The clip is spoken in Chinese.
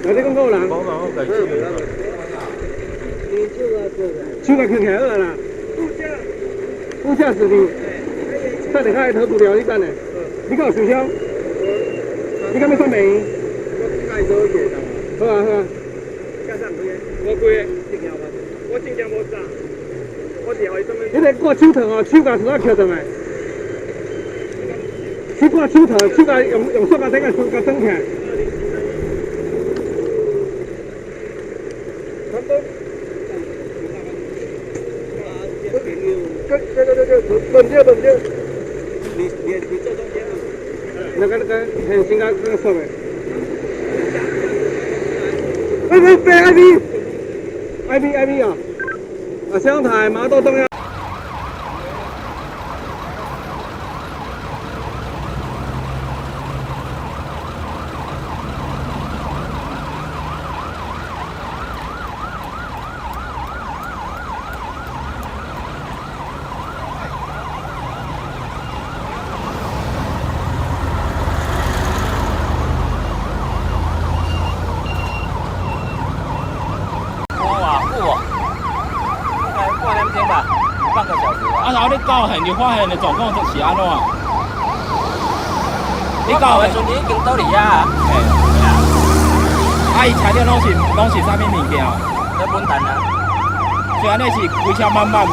你讲够人？我讲我家手。手甲牵起来好啦。副驾驶你，等下开头不了，你等下。你敢有受伤？你敢要算病？好啊好啊。我贵的，我真正无啥。我是互伊什么？你得挂手套哦，手甲手啊翘上来。去挂手套，手甲用塑胶袋甲装起来。差不多。对，你坐中间啊。那个很新的那个设备。对 IB 啊，啊香台麻豆中央。半个小时啊，然后你到现你发现的状况是安怎？你到的时候你已经倒离啊？嘿，啊，伊车顶拢是啥物物件？那稳当啊。所以安尼是开车慢慢吗？